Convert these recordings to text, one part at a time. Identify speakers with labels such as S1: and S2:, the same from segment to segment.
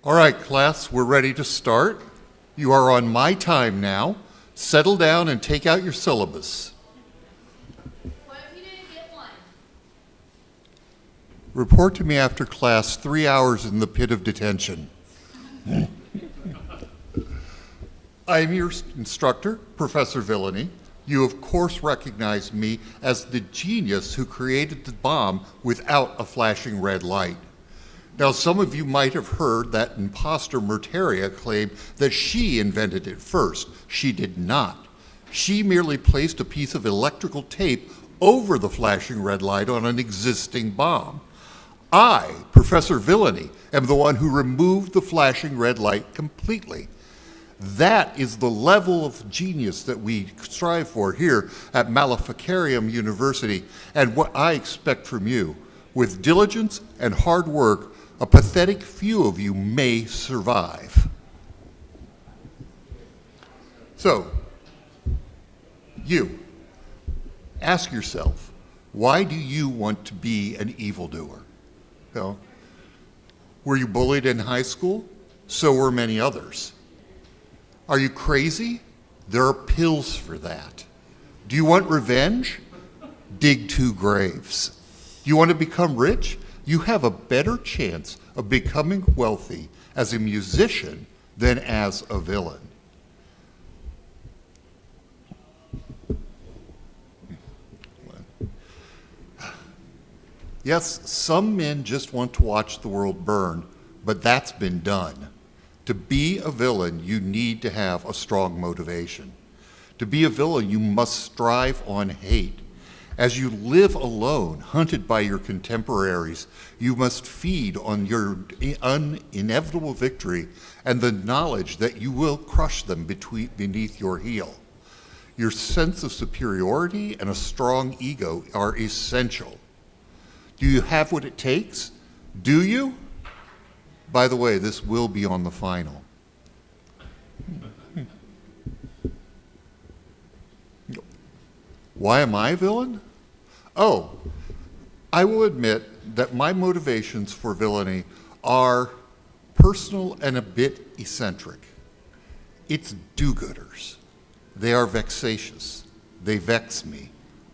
S1: All right, class, we're ready to start. You are on my time now. Settle down and take out your syllabus.
S2: What if you didn't get one?
S1: Report to me after class 3 hours in the pit of detention. I am your instructor, Professor Villainy. You of course recognize me as the genius who created the bomb without a flashing red light. Now, some of you might have heard that imposter Murteria claim that she invented it first. She did not. She merely placed a piece of electrical tape over the flashing red light on an existing bomb. I, Professor Villainy, am the one who removed the flashing red light completely. That is the level of genius that we strive for here at Maleficarum University, and what I expect from you. With diligence and hard work, a pathetic few of you may survive. So, you, ask yourself, why do you want to be an evildoer? Well, were you bullied in high school? So were many others. Are you crazy? There are pills for that. Do you want revenge? Dig 2 graves. Do you want to become rich? You have a better chance of becoming wealthy as a musician than as a villain. Yes, some men just want to watch the world burn, but that's been done. To be a villain, you need to have a strong motivation. To be a villain, you must strive on hate. As you live alone, hunted by your contemporaries, you must feed on your inevitable victory and the knowledge that you will crush them beneath your heel. Your sense of superiority and a strong ego are essential. Do you have what it takes? Do you? By the way, this will be on the final. Why am I a villain? Oh, I will admit that my motivations for villainy are personal and a bit eccentric. It's do-gooders. They are vexatious. They vex me.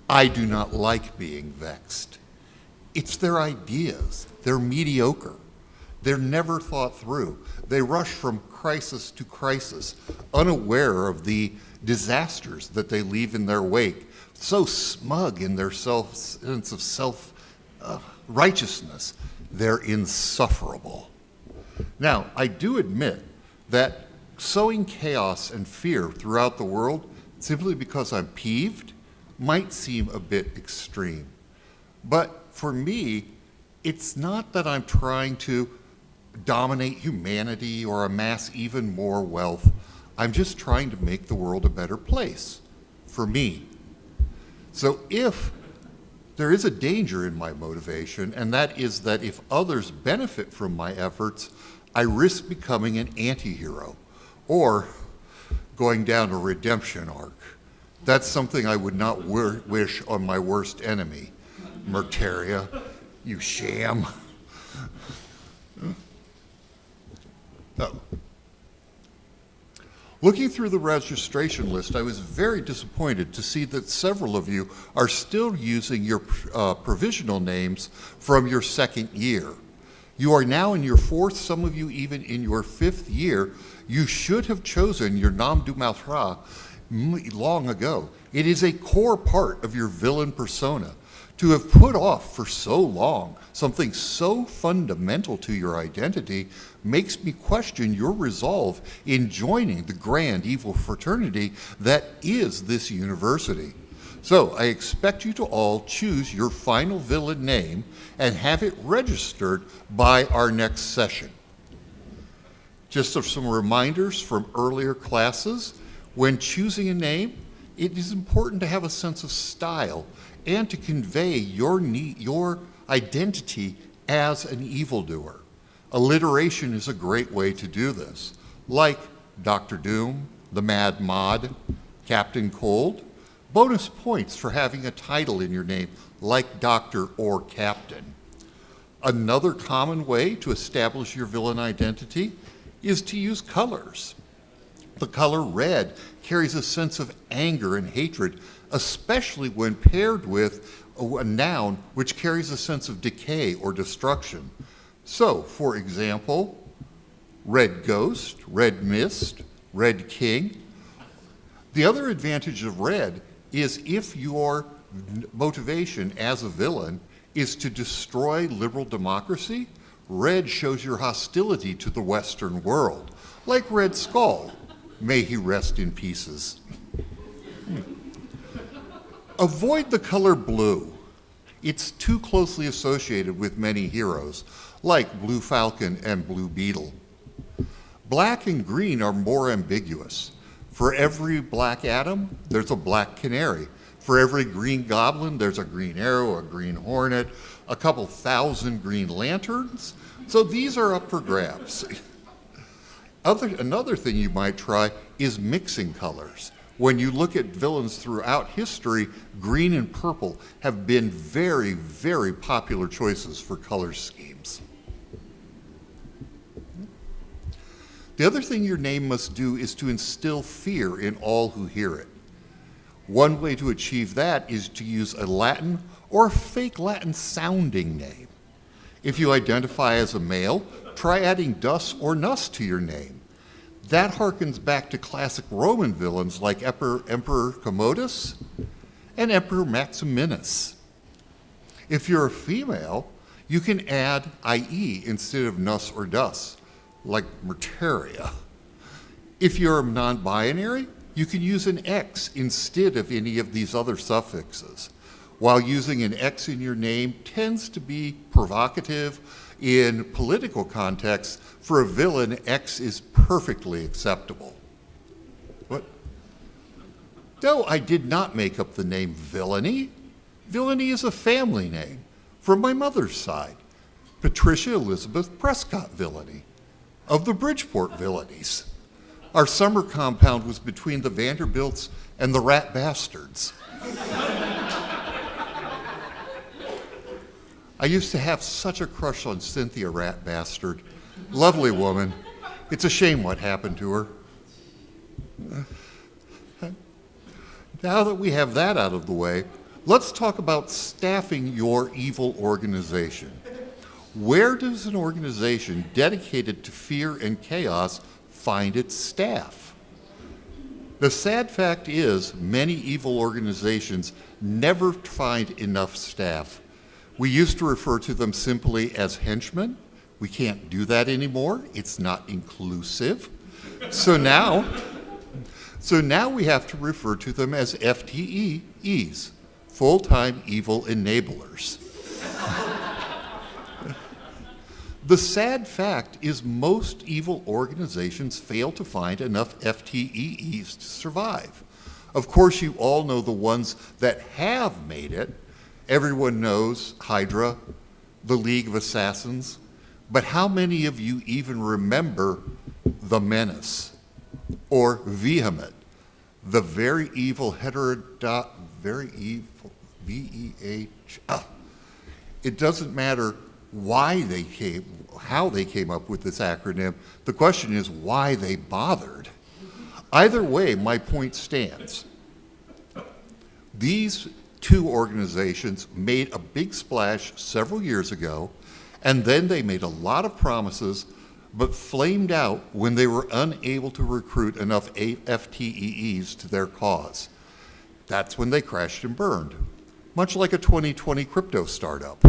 S1: I do not like being vexed. It's their ideas. They're mediocre. They're never thought through. They rush from crisis to crisis, unaware of the disasters that they leave in their wake, so smug in their sense of self-righteousness. They're insufferable. Now, I do admit that sowing chaos and fear throughout the world simply because I'm peeved might seem a bit extreme. But for me, it's not that I'm trying to dominate humanity or amass even more wealth. I'm just trying to make the world a better place for me. So if there is a danger in my motivation, and that is that if others benefit from my efforts, I risk becoming an anti-hero or going down a redemption arc. That's something I would not wish on my worst enemy. Murteria, you sham. Oh. Looking through the registration list, I was very disappointed to see that several of you are still using your provisional names from your second year. You are now in your 4th, some of you even in your 5th year. You should have chosen your nom de maître long ago. It is a core part of your villain persona. To have put off for so long something so fundamental to your identity makes me question your resolve in joining the grand evil fraternity that is this university. So I expect you to all choose your final villain name and have it registered by our next session. Just some reminders from earlier classes. When choosing a name, it is important to have a sense of style and to convey your identity as an evildoer. Alliteration is a great way to do this, like Dr. Doom, the Mad Mod, Captain Cold. Bonus points for having a title in your name, like Doctor or Captain. Another common way to establish your villain identity is to use colors. The color red carries a sense of anger and hatred, especially when paired with a noun which carries a sense of decay or destruction. So, for example, red ghost, red mist, red king. The other advantage of red is if your motivation as a villain is to destroy liberal democracy, red shows your hostility to the Western world, like Red Skull. May he rest in pieces. Avoid the color blue. It's too closely associated with many heroes, like Blue Falcon and Blue Beetle. Black and green are more ambiguous. For every Black Atom, there's a Black Canary. For every Green Goblin, there's a Green Arrow, a Green Hornet, a couple thousand Green Lanterns. So these are up for grabs. Another thing you might try is mixing colors. When you look at villains throughout history, green and purple have been very, very popular choices for color schemes. The other thing your name must do is to instill fear in all who hear it. One way to achieve that is to use a Latin or fake Latin sounding name. If you identify as a male, try adding dus or nus to your name. That harkens back to classic Roman villains like Emperor Commodus and Emperor Maximinus. If you're a female, you can add IE instead of nus or dus, like Merteria. If you're non-binary, you can use an X instead of any of these other suffixes. While using an X in your name tends to be provocative in political contexts, for a villain, X is perfectly acceptable. What? No, I did not make up the name Villainy. Villainy is a family name from my mother's side, Patricia Elizabeth Prescott Villainy, of the Bridgeport Villainies. Our summer compound was between the Vanderbilts and the Rat Bastards. I used to have such a crush on Cynthia Rat Bastard. Lovely woman. It's a shame what happened to her. Now that we have that out of the way, let's talk about staffing your evil organization. Where does an organization dedicated to fear and chaos find its staff? The sad fact is, many evil organizations never find enough staff. We used to refer to them simply as henchmen. We can't do that anymore. It's not inclusive. So now we have to refer to them as FTEs, full-time evil enablers. The sad fact is most evil organizations fail to find enough FTEs to survive. Of course, you all know the ones that have made it. Everyone knows Hydra, the League of Assassins, but how many of you even remember the Menace or Vehement, the very evil very evil, V-E-H. It doesn't matter how they came up with this acronym. The question is why they bothered. Either way, my point stands. These two organizations made a big splash several years ago, and then they made a lot of promises, but flamed out when they were unable to recruit enough FTEs to their cause. That's when they crashed and burned, much like a 2020 crypto startup.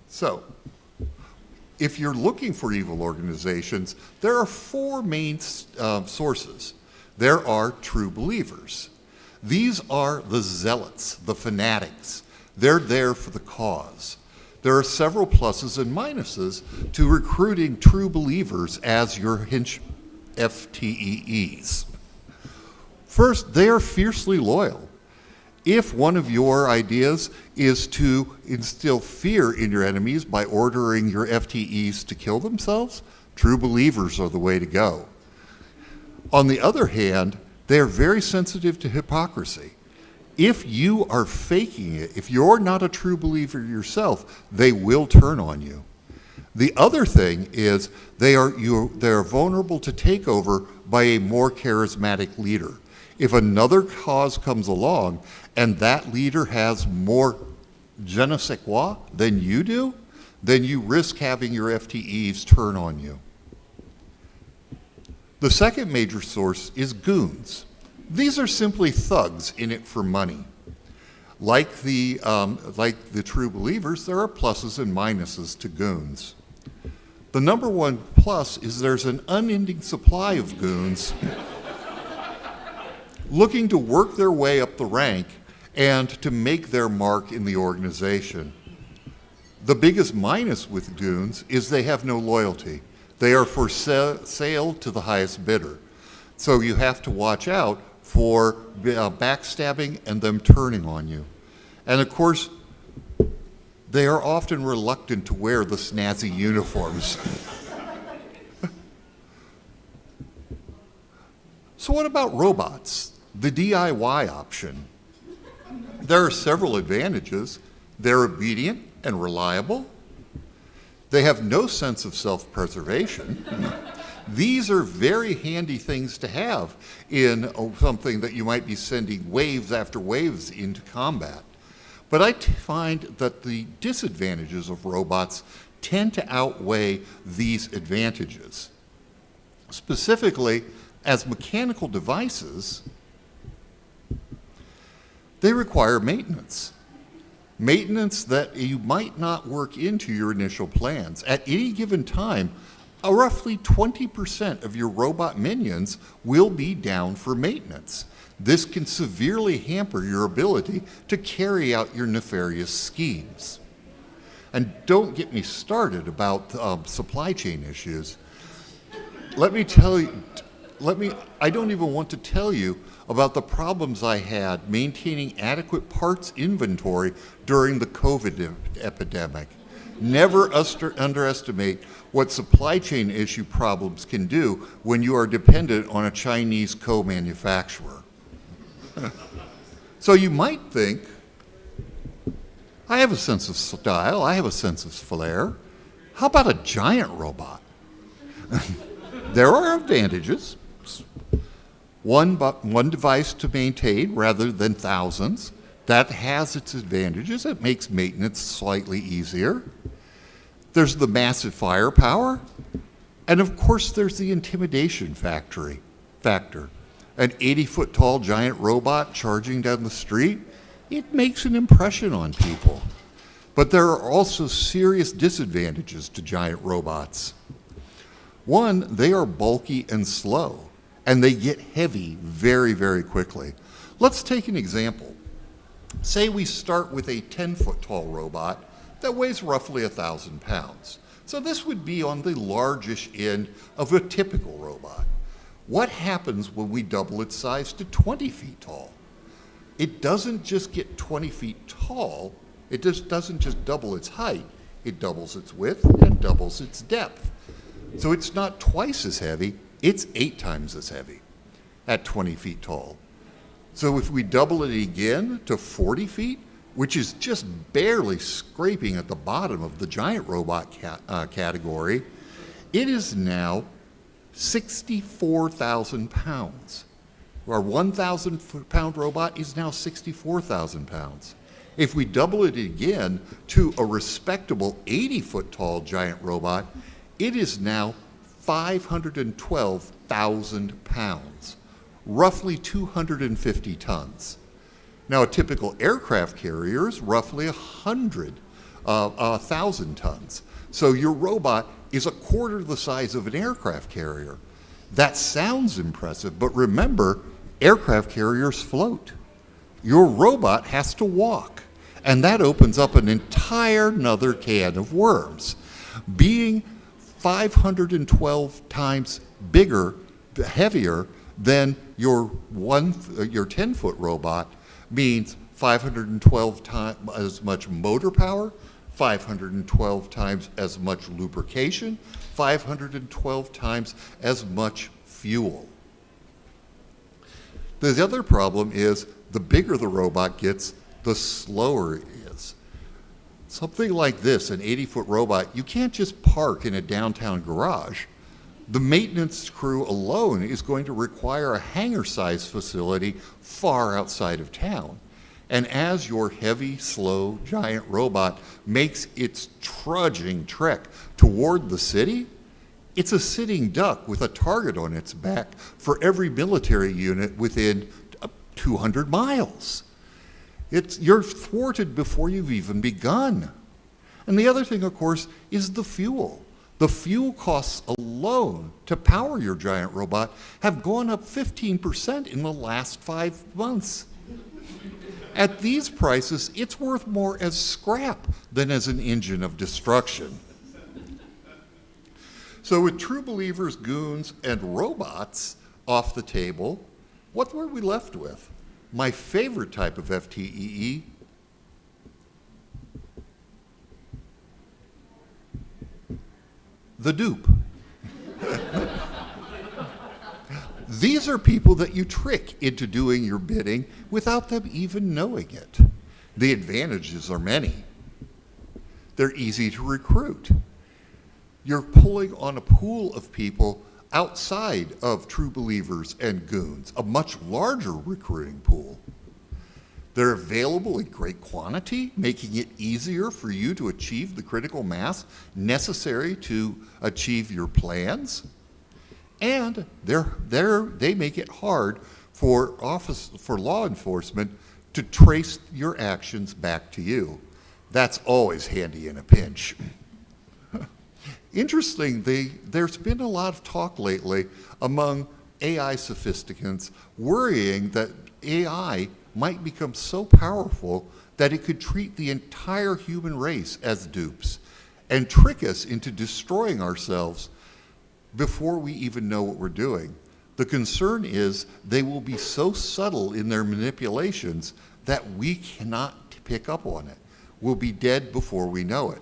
S1: So, if you're looking for evil organizations, there are four main sources. There are true believers. These are the zealots, the fanatics. They're there for the cause. There are several pluses and minuses to recruiting true believers as your FTEs. First, they are fiercely loyal. If one of your ideas is to instill fear in your enemies by ordering your FTEs to kill themselves, true believers are the way to go. On the other hand, they are very sensitive to hypocrisy. If you are faking it, if you're not a true believer yourself, they will turn on you. The other thing is they are vulnerable to takeover by a more charismatic leader. If another cause comes along and that leader has more je ne sais quoi than you do, then you risk having your FTEs turn on you. The second major source is goons. These are simply thugs in it for money. Like the true believers, there are pluses and minuses to goons. The number one plus is there's an unending supply of goons looking to work their way up the rank and to make their mark in the organization. The biggest minus with goons is they have no loyalty. They are for sale to the highest bidder. So you have to watch out for backstabbing and them turning on you. And of course, they are often reluctant to wear the snazzy uniforms. So what about robots? The DIY option. There are several advantages. They're obedient and reliable. They have no sense of self-preservation. These are very handy things to have in something that you might be sending waves after waves into combat. But I find that the disadvantages of robots tend to outweigh these advantages. Specifically, as mechanical devices, they require maintenance. Maintenance that you might not work into your initial plans. At any given time, roughly 20% of your robot minions will be down for maintenance. This can severely hamper your ability to carry out your nefarious schemes. And don't get me started about supply chain issues. Let me tell you, I don't even want to tell you about the problems I had maintaining adequate parts inventory during the COVID epidemic. Never underestimate what supply chain issue problems can do when you are dependent on a Chinese co-manufacturer. So you might think, I have a sense of style, I have a sense of flair. How about a giant robot? There are advantages. One device to maintain rather than thousands. That has its advantages. It makes maintenance slightly easier. There's the massive firepower. And of course, there's the intimidation factor. An 80-foot tall giant robot charging down the street, it makes an impression on people. But there are also serious disadvantages to giant robots. One, they are bulky and slow, and they get heavy very, very quickly. Let's take an example. Say we start with a 10-foot tall robot that weighs roughly 1,000 pounds. So this would be on the largish end of a typical robot. What happens when we double its size to 20 feet tall? It doesn't just get 20 feet tall, it just doesn't just double its height, it doubles its width and doubles its depth. So it's not twice as heavy, it's 8 times as heavy at 20 feet tall. So if we double it again to 40 feet, which is just barely scraping at the bottom of the giant robot category, it is now 64,000 pounds. Our 1,000 pound robot is now 64,000 pounds. If we double it again to a respectable 80-foot tall giant robot, it is now 512,000 pounds, roughly 250 tons. Now, a typical aircraft carrier is roughly 1,000 tons. So your robot is a quarter the size of an aircraft carrier. That sounds impressive, but remember, aircraft carriers float. Your robot has to walk, and that opens up an entire another can of worms. Being 512 times bigger, heavier than your 10-foot robot means 512 times as much motor power, 512 times as much lubrication, 512 times as much fuel. The other problem is The bigger the robot gets, the slower it is. Something like this, an 80-foot robot, you can't just park in a downtown garage. The maintenance crew alone is going to require a hangar-sized facility far outside of town. And as your heavy, slow, giant robot makes its trudging trek toward the city, it's a sitting duck with a target on its back for every military unit within 200 miles. You're thwarted before you've even begun. And the other thing, of course, is the fuel. The fuel costs alone to power your giant robot have gone up 15% in the last 5 months. At these prices, it's worth more as scrap than as an engine of destruction. So with true believers, goons, and robots off the table, what were we left with? My favorite type of FTEE, the dupe. These are people that you trick into doing your bidding without them even knowing it. The advantages are many. They're easy to recruit. You're pulling on a pool of people outside of true believers and goons, a much larger recruiting pool. They're available in great quantity, making it easier for you to achieve the critical mass necessary to achieve your plans. And they make it hard for law enforcement to trace your actions back to you. That's always handy in a pinch. Interestingly, there's been a lot of talk lately among AI sophisticants worrying that AI might become so powerful that it could treat the entire human race as dupes and trick us into destroying ourselves before we even know what we're doing. The concern is they will be so subtle in their manipulations that we cannot pick up on it. We'll be dead before we know it.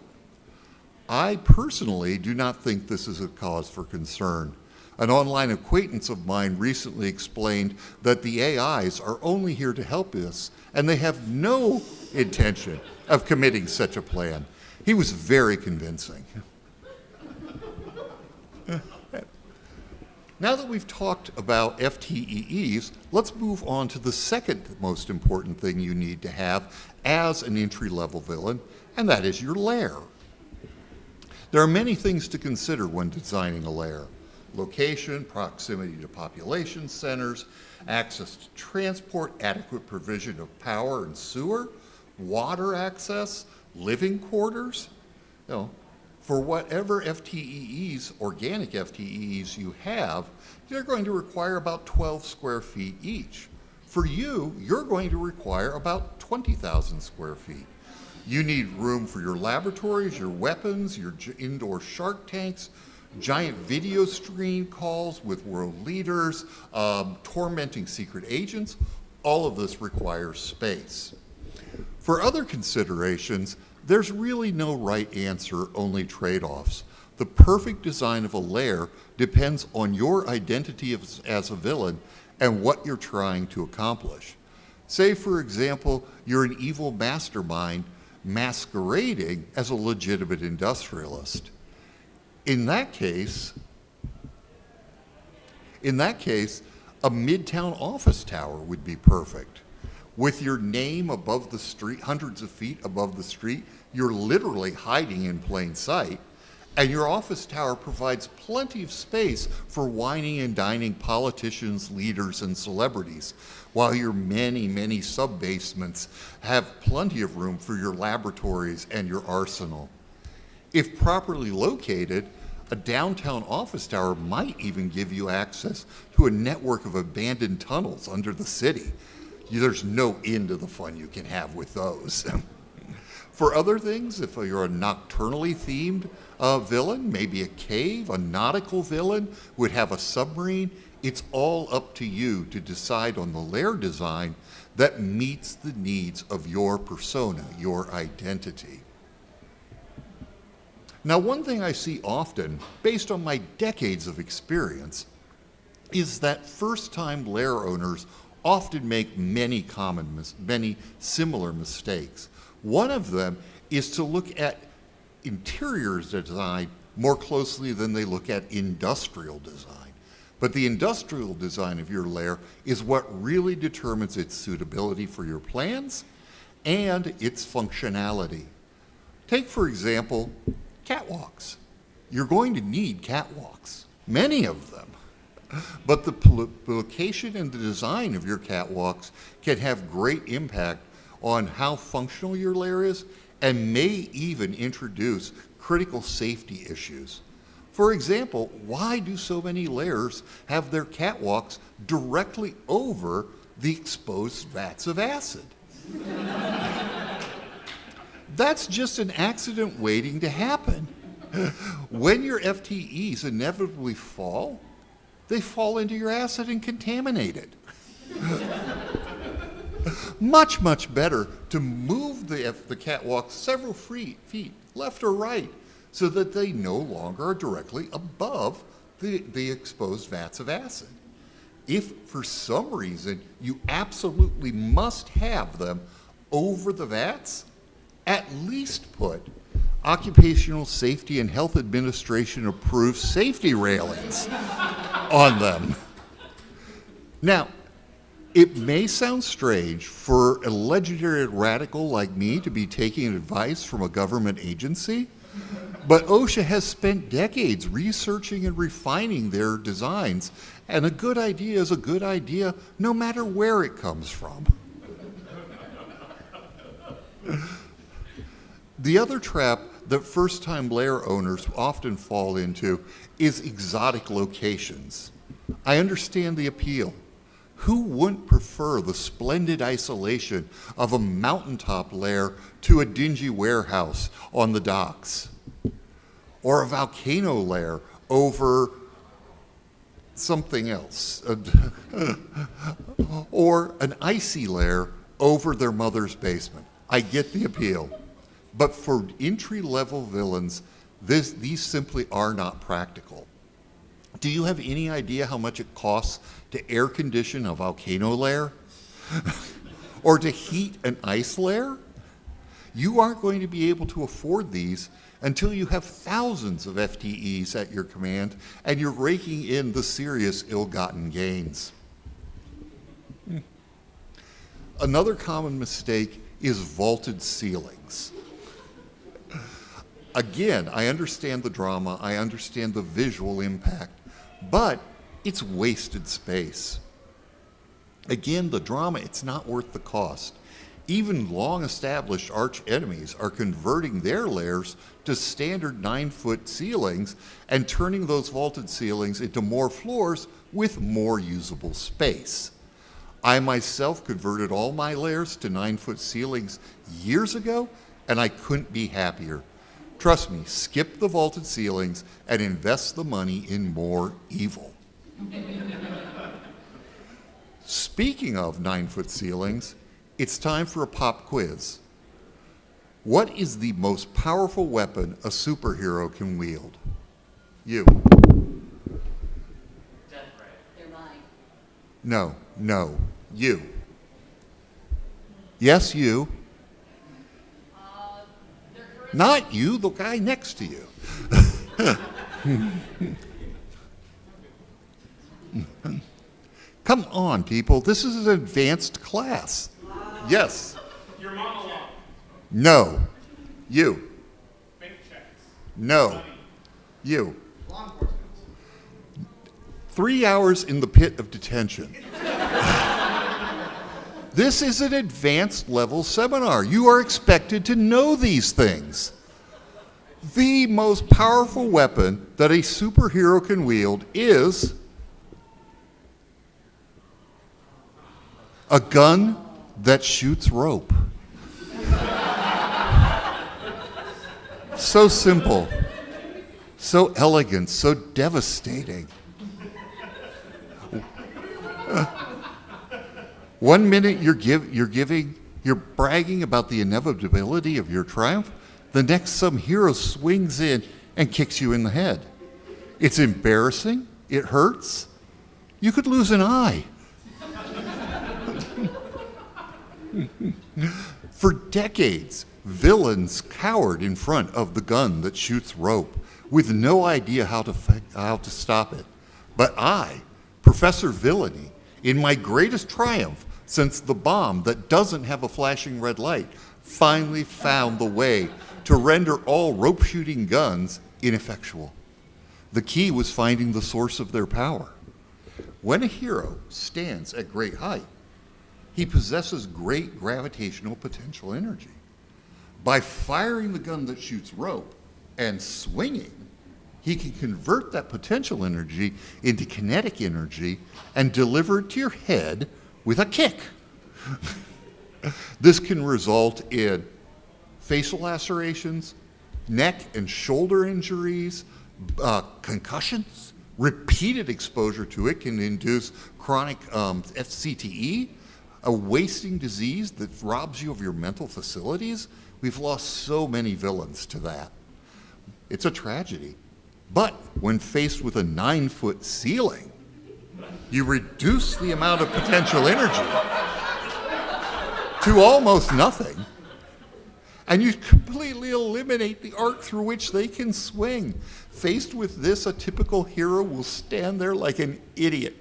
S1: I personally do not think this is a cause for concern. An online acquaintance of mine recently explained that the AIs are only here to help us, and they have no intention of committing such a plan. He was very convincing. Now that we've talked about FTEEs, let's move on to the second most important thing you need to have as an entry-level villain, and that is your lair. There are many things to consider when designing a lair. Location, proximity to population centers, access to transport, adequate provision of power and sewer, water access, living quarters. For whatever FTEEs, organic FTEEs you have, they're going to require about 12 square feet each. For you, you're going to require about 20,000 square feet. You need room for your laboratories, your weapons, your indoor shark tanks, giant video screen calls with world leaders, tormenting secret agents. All of this requires space. For other considerations, there's really no right answer, only trade-offs. The perfect design of a lair depends on your identity as a villain and what you're trying to accomplish. Say, for example, you're an evil mastermind masquerading as a legitimate industrialist. In that case, a midtown office tower would be perfect. With your name above the street, hundreds of feet above the street, you're literally hiding in plain sight, and your office tower provides plenty of space for wining and dining politicians, leaders, and celebrities, while your many, many sub-basements have plenty of room for your laboratories and your arsenal. If properly located, a downtown office tower might even give you access to a network of abandoned tunnels under the city. There's no end to the fun you can have with those. For other things, if you're a nocturnally themed villain, maybe a cave, a nautical villain would have a submarine. It's all up to you to decide on the lair design that meets the needs of your persona, your identity. Now, one thing I see often, based on my decades of experience, is that first-time lair owners often make many similar mistakes. One of them is to look at interior design more closely than they look at industrial design. But the industrial design of your lair is what really determines its suitability for your plans and its functionality. Take, for example, catwalks. You're going to need catwalks, many of them. But the location and the design of your catwalks can have great impact on how functional your lair is and may even introduce critical safety issues. For example, why do so many lairs have their catwalks directly over the exposed vats of acid? That's just an accident waiting to happen. When your FTEs inevitably fall, they fall into your acid and contaminate it. Much, much better to move the catwalk several feet, left or right, so that they no longer are directly above the exposed vats of acid. If for some reason you absolutely must have them over the vats, at least put Occupational Safety and Health Administration approved safety railings on them. Now, it may sound strange for a legendary radical like me to be taking advice from a government agency, but OSHA has spent decades researching and refining their designs, and a good idea is a good idea no matter where it comes from. The other trap that first-time lair owners often fall into is exotic locations. I understand the appeal. Who wouldn't prefer the splendid isolation of a mountaintop lair to a dingy warehouse on the docks? Or a volcano lair over something else? Or an icy lair over their mother's basement? I get the appeal. But for entry-level villains, these simply are not practical. Do you have any idea how much it costs to air condition a volcano lair? Or to heat an ice lair? You aren't going to be able to afford these until you have thousands of FTEs at your command and you're raking in the serious ill-gotten gains. Another common mistake is vaulted ceilings. Again, I understand the drama, I understand the visual impact, but it's wasted space. Again, the drama, it's not worth the cost. Even long-established arch enemies are converting their lairs to standard 9-foot ceilings and turning those vaulted ceilings into more floors with more usable space. I myself converted all my lairs to 9-foot ceilings years ago, and I couldn't be happier. Trust me, skip the vaulted ceilings and invest the money in more evil. Speaking of 9-foot ceilings, it's time for a pop quiz. What is the most powerful weapon a superhero can wield? You.
S3: Death ray.
S2: They're mine.
S1: No, you. Yes, you.
S2: They're charisma.
S1: Not you, the guy next to you. Come on, people. This is an advanced class. Yes.
S3: Your monologue.
S1: No. You.
S3: Bank checks.
S1: No.
S3: Money.
S1: You.
S3: Law enforcement.
S1: 3 hours in the pit of detention. This is an advanced level seminar. You are expected to know these things. The most powerful weapon that a superhero can wield is a gun that shoots rope. So simple, so elegant, so devastating. 1 minute you're bragging about the inevitability of your triumph. The next, some hero swings in and kicks you in the head. It's embarrassing. It hurts. You could lose an eye. For decades, villains cowered in front of the gun that shoots rope with no idea how to stop it. But I, Professor Villainy, in my greatest triumph since the bomb that doesn't have a flashing red light, finally found the way to render all rope shooting guns ineffectual. The key was finding the source of their power. When a hero stands at great height, he possesses great gravitational potential energy. By firing the gun that shoots rope and swinging, he can convert that potential energy into kinetic energy and deliver it to your head with a kick. This can result in facial lacerations, neck and shoulder injuries, concussions. Repeated exposure to it can induce chronic CTE, a wasting disease that robs you of your mental facilities. We've lost so many villains to that. It's a tragedy. But when faced with a 9-foot ceiling, you reduce the amount of potential energy to almost nothing, and you completely eliminate the arc through which they can swing. Faced with this, a typical hero will stand there like an idiot.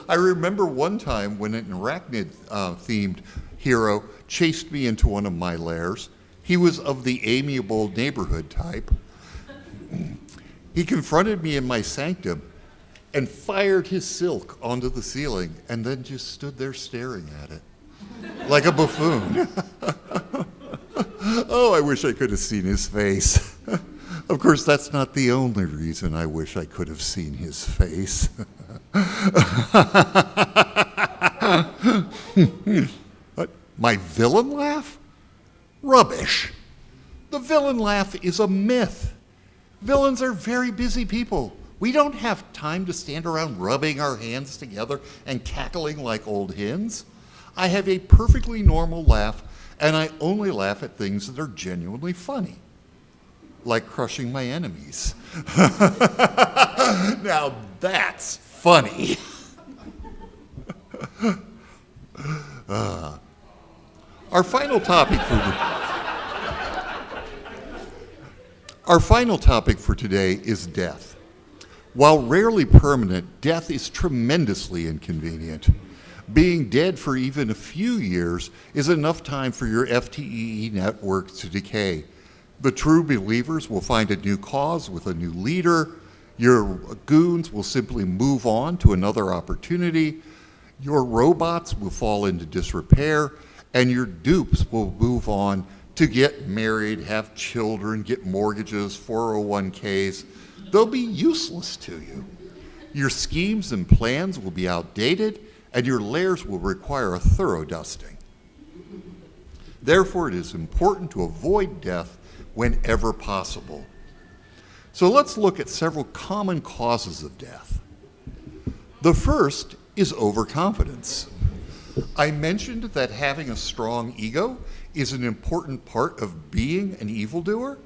S1: I remember one time when an arachnid-themed hero chased me into one of my lairs. He was of the amiable neighborhood type. He confronted me in my sanctum and fired his silk onto the ceiling and then just stood there staring at it like a buffoon. Oh, I wish I could have seen his face. Of course, that's not the only reason I wish I could have seen his face. What? My villain laugh? Rubbish. The villain laugh is a myth. Villains are very busy people. We don't have time to stand around rubbing our hands together and cackling like old hens. I have a perfectly normal laugh, and I only laugh at things that are genuinely funny, like crushing my enemies. Now that's funny. Our final topic for today is death. While rarely permanent, death is tremendously inconvenient. Being dead for even a few years is enough time for your FTEE network to decay. The true believers will find a new cause with a new leader. Your goons will simply move on to another opportunity. Your robots will fall into disrepair, and your dupes will move on to get married, have children, get mortgages, 401ks. They'll be useless to you. Your schemes and plans will be outdated, and your lairs will require a thorough dusting. Therefore, it is important to avoid death whenever possible. So let's look at several common causes of death. The first is overconfidence. I mentioned that having a strong ego is an important part of being an evildoer,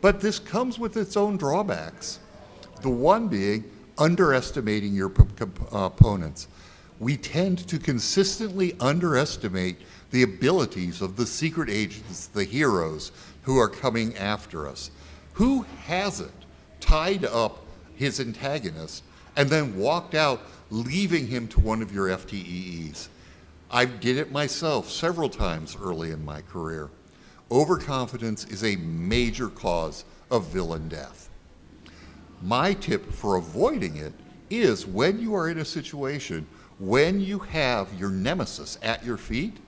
S1: but this comes with its own drawbacks. The one being underestimating your opponents. We tend to consistently underestimate the abilities of the secret agents, the heroes who are coming after us. Who hasn't tied up his antagonist and then walked out, leaving him to one of your FTEs? I did it myself several times early in my career. Overconfidence is a major cause of villain death. My tip for avoiding it is when you are in a situation when you have your nemesis at your feet,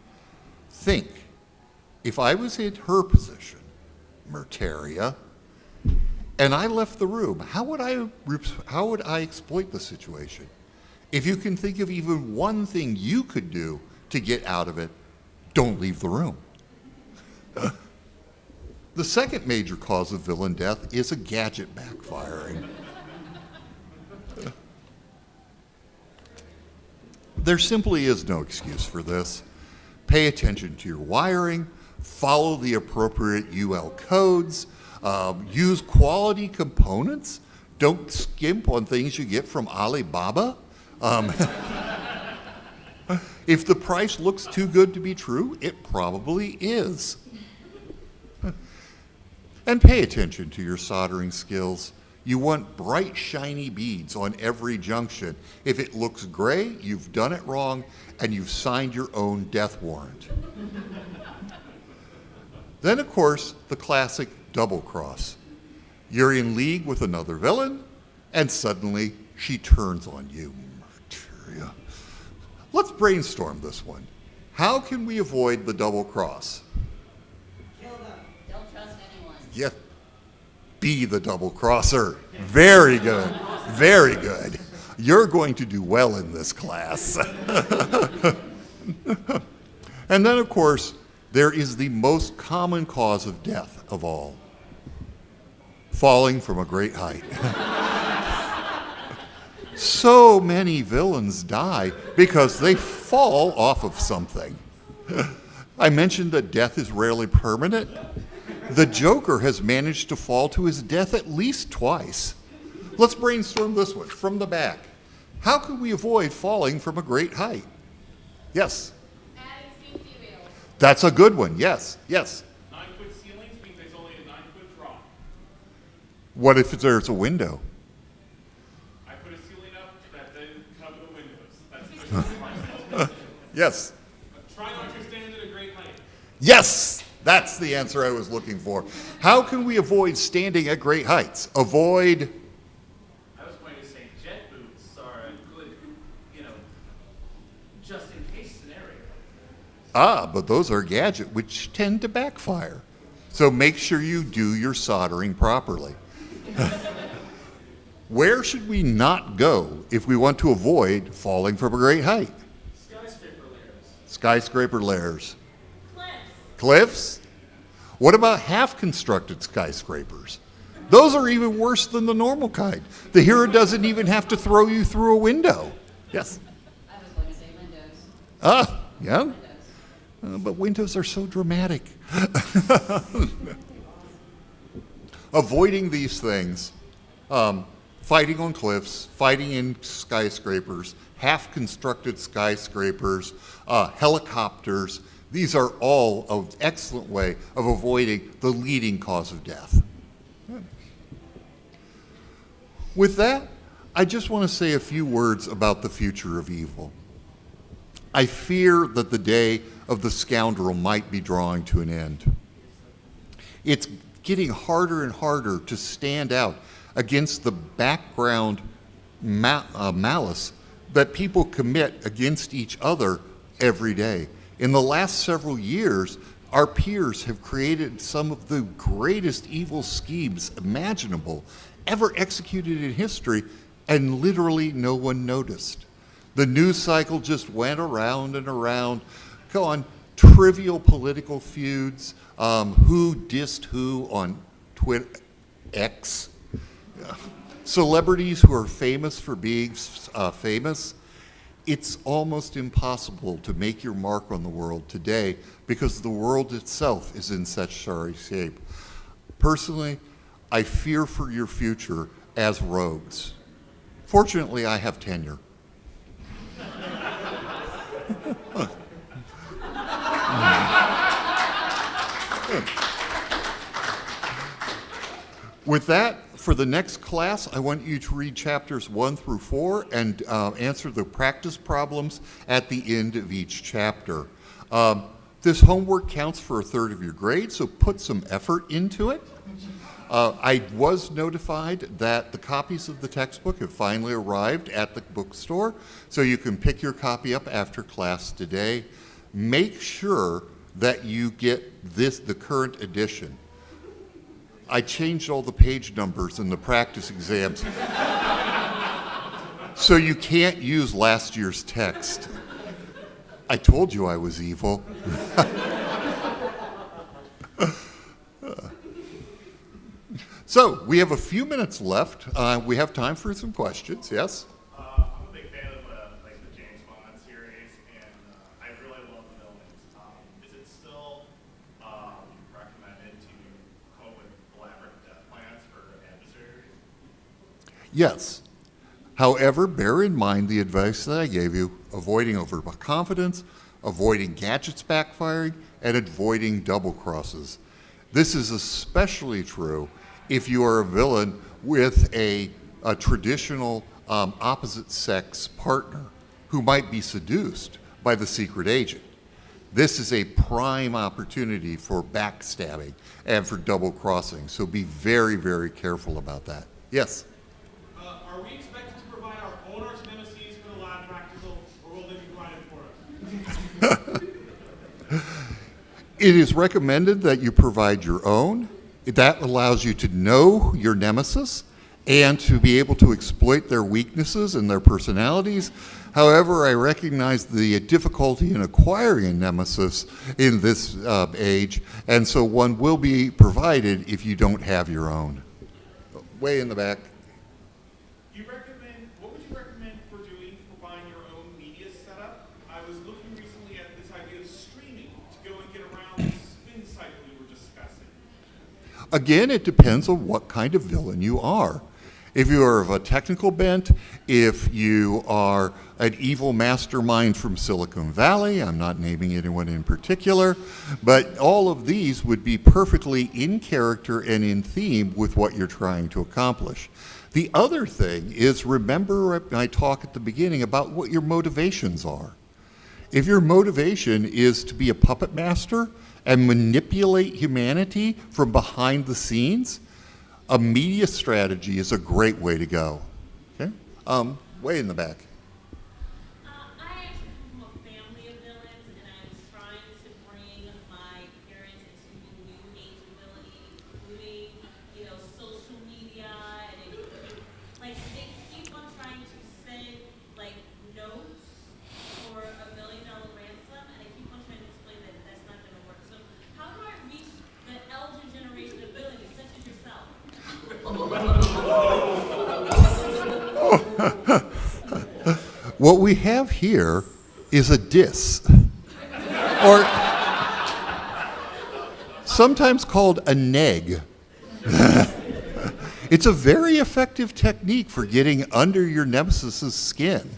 S1: think, if I was in her position, Murteria, and I left the room, how would I exploit the situation? If you can think of even one thing you could do to get out of it, don't leave the room. The second major cause of villain death is a gadget backfiring. There simply is no excuse for this. Pay attention to your wiring, follow the appropriate UL codes, use quality components, don't skimp on things you get from Alibaba. If the price looks too good to be true, it probably is. And pay attention to your soldering skills. You want bright, shiny beads on every junction. If it looks gray, you've done it wrong, and you've signed your own death warrant. Then, of course, the classic double cross. You're in league with another villain, and suddenly she turns on you. Martyria. Let's brainstorm this one. How can we avoid the double cross?
S4: Kill them.
S2: Don't trust anyone.
S1: Yeah, be the double crosser. Very good. Very good. You're going to do well in this class. And then, of course, there is the most common cause of death of all. Falling from a great height. So many villains die because they fall off of something. I mentioned that death is rarely permanent. The Joker has managed to fall to his death at least twice. Let's brainstorm this one from the back. How can we avoid falling from a great height? Yes,
S2: Adding safety rails.
S1: that's a good one. Yes, yes.
S3: 9-foot ceilings means there's only a 9-foot drop.
S1: What if there's a window?
S3: I put a ceiling up that then cover the windows. That's the myself.
S1: Yes.
S3: Try not to stand at a great height.
S1: Yes, that's the answer I was looking for. How can we avoid standing at great heights? Avoid.
S5: I was going to say jet boots are a good, just in case scenario.
S1: But those are gadgets which tend to backfire. So make sure you do your soldering properly. Where should we not go if we want to avoid falling from a great height?
S5: Skyscraper layers.
S1: Skyscraper lairs.
S2: Cliffs.
S1: Cliffs? What about half-constructed skyscrapers? Those are even worse than the normal kind. The hero doesn't even have to throw you through a window. Yes?
S2: I was going to say windows.
S1: Yeah?
S2: Windows.
S1: But windows are so dramatic. Avoiding these things, fighting on cliffs, fighting in skyscrapers, half-constructed skyscrapers, helicopters, these are all an excellent way of avoiding the leading cause of death. With that, I just want to say a few words about the future of evil. I fear that the day of the scoundrel might be drawing to an end. It's getting harder and harder to stand out against the background malice that people commit against each other every day. In the last several years, our peers have created some of the greatest evil schemes imaginable ever executed in history, and literally no one noticed. The news cycle just went around and around. Go on, trivial political feuds, who dissed who on Twitter, X, celebrities who are famous for being famous. It's almost impossible to make your mark on the world today because the world itself is in such sorry shape. Personally, I fear for your future as rogues. Fortunately, I have tenure. With that, for the next class, I want you to read chapters 1 through 4 and answer the practice problems at the end of each chapter. This homework counts for 1/3 of your grade, so put some effort into it. I was notified that the copies of the textbook have finally arrived at the bookstore, so you can pick your copy up after class today. Make sure that you get the current edition. I changed all the page numbers in the practice exams, so you can't use last year's text. I told you I was evil. So, we have a few minutes left. We have time for some questions, yes?
S6: I'm a big fan of like the James Bond series, and I really love the villains. Is it still recommended to come up with elaborate death plans for adversaries?
S1: Yes. However, bear in mind the advice that I gave you avoiding overconfidence, avoiding gadgets backfiring, and avoiding double crosses. This is especially true if you are a villain with a traditional opposite sex partner who might be seduced by the secret agent. This is a prime opportunity for backstabbing and for double crossing, so be very, very careful about that. Yes?
S3: Are we expected to provide our own arch nemesis for the lab practical, or will they be provided for us?
S1: It is recommended that you provide your own. That allows you to know your nemesis and to be able to exploit their weaknesses and their personalities. However, I recognize the difficulty in acquiring a nemesis in this age, and so one will be provided if you don't have your own. Way in the back.
S3: What would you recommend for doing for buying your own media setup? I was looking recently at this idea of streaming to go and get around the spin cycle we were discussing.
S1: Again, it depends on what kind of villain you are. If you are of a technical bent, if you are an evil mastermind from Silicon Valley, I'm not naming anyone in particular, but all of these would be perfectly in character and in theme with what you're trying to accomplish. The other thing is, remember my talk at the beginning about what your motivations are. If your motivation is to be a puppet master and manipulate humanity from behind the scenes, a media strategy is a great way to go. Okay? Way in the back.
S2: I actually come from a family of villains, and I was trying to bring my parents into the new age of villainy, including, social media, and they keep on trying to send, notes for $1 million ransom, and I keep on trying to explain that that's not going to work. So how do I reach the elder generation of villainy, such as yourself?
S1: What we have here is a diss, or sometimes called a neg. It's a very effective technique for getting under your nemesis's skin,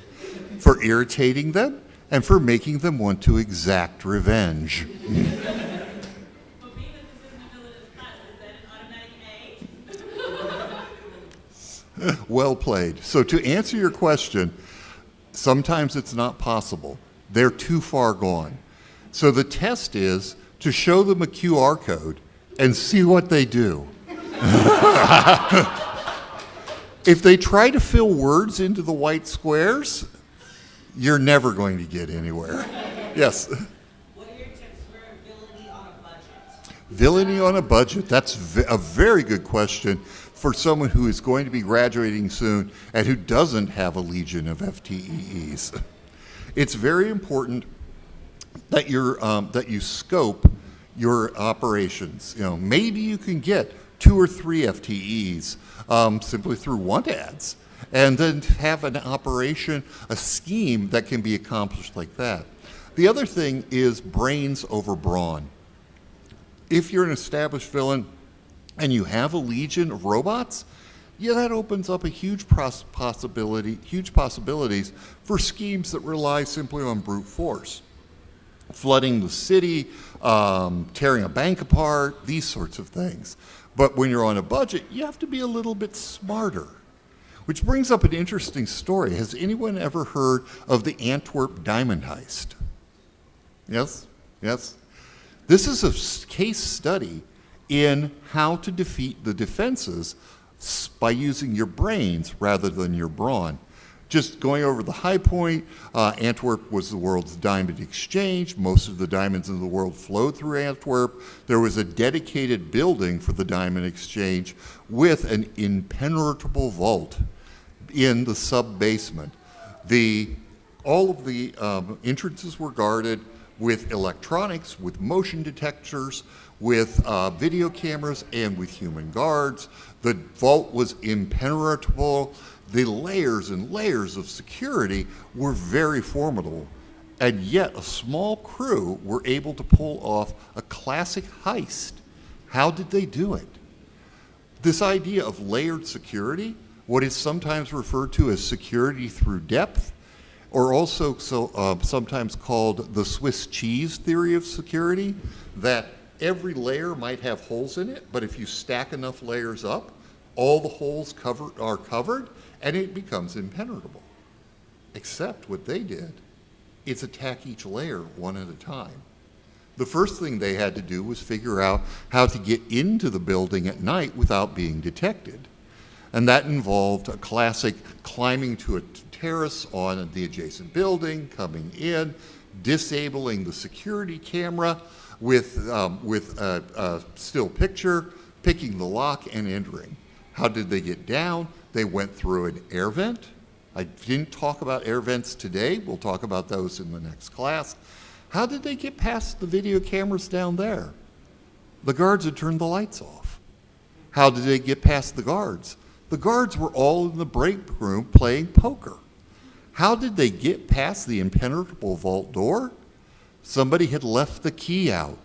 S1: for irritating them, and for making them want to exact revenge.
S2: But being that this isn't a villainous class, is that an automatic A?
S1: Well played. So to answer your question, sometimes it's not possible. They're too far gone. So the test is to show them a QR code and see what they do. If they try to fill words into the white squares, you're never going to get anywhere. Yes?
S4: What are your tips for villainy on a budget?
S1: Villainy on a budget. That's a very good question for someone who is going to be graduating soon and who doesn't have a legion of FTEs. It's very important that you scope your operations. Maybe you can get 2 or 3 FTEs simply through want ads, and then have an operation, a scheme that can be accomplished like that. The other thing is brains over brawn. If you're an established villain and you have a legion of robots, that opens up a huge possibilities for schemes that rely simply on brute force. Flooding the city, tearing a bank apart, these sorts of things. But when you're on a budget, you have to be a little bit smarter. Which brings up an interesting story. Has anyone ever heard of the Antwerp diamond heist? Yes? Yes? This is a case study in how to defeat the defenses by using your brains rather than your brawn. Just going over the high point, Antwerp was the world's diamond exchange. Most of the diamonds in the world flowed through Antwerp. There was a dedicated building for the diamond exchange with an impenetrable vault in the sub-basement. All of the entrances were guarded with electronics, with motion detectors, with video cameras, and with human guards. The vault was impenetrable. The layers and layers of security were very formidable, and yet a small crew were able to pull off a classic heist. How did they do it? This idea of layered security, what is sometimes referred to as security through depth, or also sometimes called the Swiss cheese theory of security, that every layer might have holes in it, but if you stack enough layers up, all the holes are covered, and it becomes impenetrable. Except what they did is attack each layer one at a time. The first thing they had to do was figure out how to get into the building at night without being detected. And that involved a classic climbing to a terrace on the adjacent building, coming in, disabling the security camera with a still picture, picking the lock, and entering. How did they get down? They went through an air vent. I didn't talk about air vents today. We'll talk about those in the next class. How did they get past the video cameras down there? The guards had turned the lights off. How did they get past the guards? The guards were all in the break room playing poker. How did they get past the impenetrable vault door? Somebody had left the key out.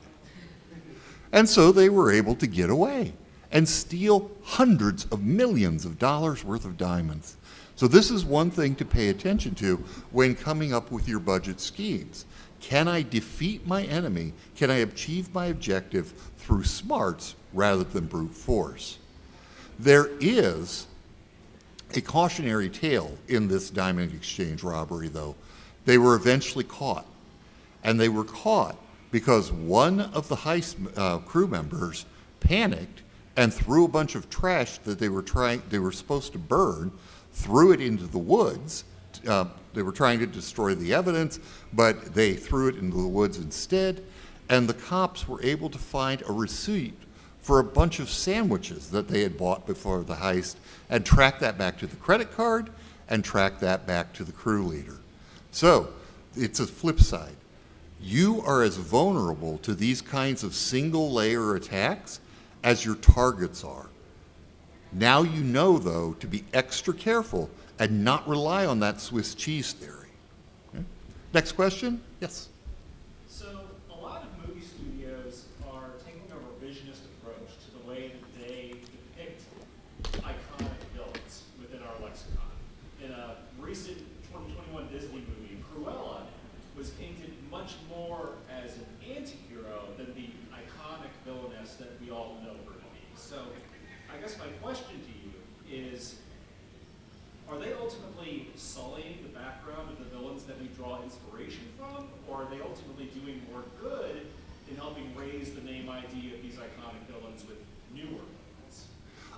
S1: And so they were able to get away and steal hundreds of millions of dollars worth of diamonds. So this is one thing to pay attention to when coming up with your budget schemes. Can I defeat my enemy? Can I achieve my objective through smarts rather than brute force? There is a cautionary tale in this diamond exchange robbery, though. They were eventually caught. And they were caught because one of the heist crew members panicked and threw a bunch of trash that they were supposed to burn, threw it into the woods. They were trying to destroy the evidence, but they threw it into the woods instead, and the cops were able to find a receipt for a bunch of sandwiches that they had bought before the heist and track that back to the credit card and track that back to the crew leader. So it's a flip side. You are as vulnerable to these kinds of single layer attacks as your targets are. Now you know, though, to be extra careful and not rely on that Swiss cheese theory. Okay. Next question? Yes.
S7: So a lot of movie studios are taking a revisionist approach to the way that they depict iconic villains within our lexicon. In a recent 2021 Disney movie, Cruella was painted much more as an anti-hero than the iconic villainess that we all know her to be. So I guess my question to you is, are they ultimately sullying the background of the villains that we draw inspiration from, or are they ultimately doing more good in helping raise the name ID of these iconic villains with newer villains?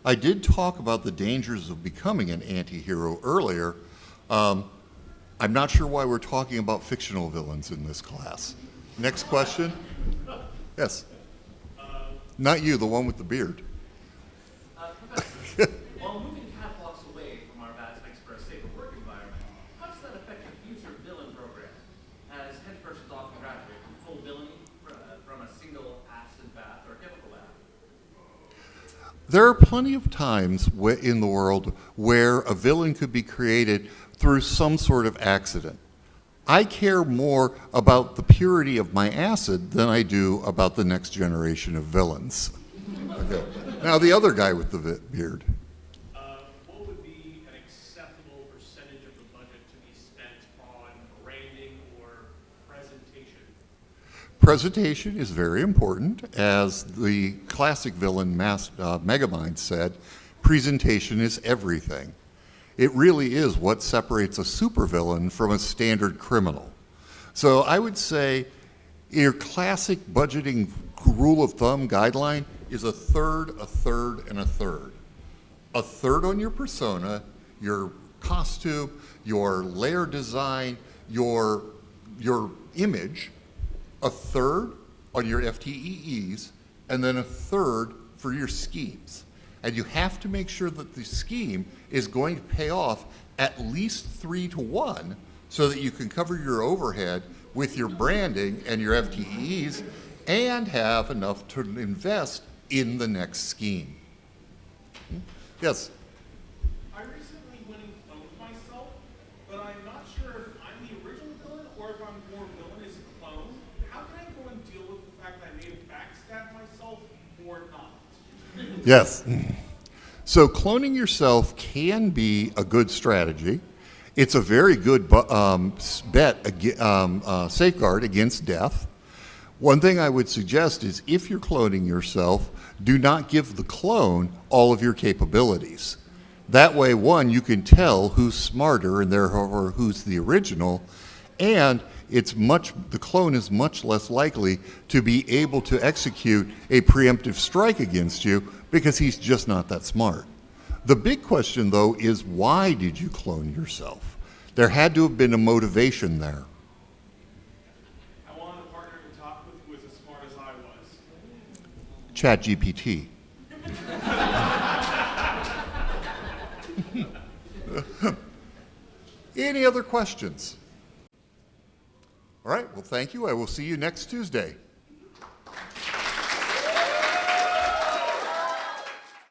S1: I did talk about the dangers of becoming an anti-hero earlier. I'm not sure why we're talking about fictional villains in this class. Next question? Yes. Not you, the one with the beard.
S5: Professor, while moving catwalks away from our vast mix for a safer work environment, how does that affect the future villain program? As henchpersons often graduate from full villainy from a single acid bath or chemical bath.
S1: There are plenty of times in the world where a villain could be created through some sort of accident. I care more about the purity of my acid than I do about the next generation of villains. Okay. Now the other guy with the beard.
S3: What would be an acceptable percentage of the budget to be spent on branding or presentation?
S1: Presentation is very important. As the classic villain Megamind said, presentation is everything. It really is what separates a supervillain from a standard criminal. So I would say your classic budgeting rule of thumb guideline is a third, a third, and a third. A third on your persona, your costume, your lair design, your image, a third on your FTEEs, and then a third for your schemes. And you have to make sure that the scheme is going to pay off at least 3 to 1 so that you can cover your overhead with your branding and your FTEs and have enough to invest in the next scheme. Yes?
S3: I recently went and cloned myself, but I'm not sure if I'm the original villain or if I'm more villainous clone. How can I go and deal with the fact that I may have backstabbed myself or not?
S1: Yes. So cloning yourself can be a good strategy. It's a very good safeguard against death. One thing I would suggest is if you're cloning yourself, do not give the clone all of your capabilities. That way, one, you can tell who's smarter and therefore who's the original, and the clone is much less likely to be able to execute a preemptive strike against you because he's just not that smart. The big question, though, is why did you clone yourself? There had to have been a motivation there.
S3: I wanted a partner to talk with who was as smart as I was.
S1: ChatGPT. Any other questions? All right, well, thank you. I will see you next Tuesday.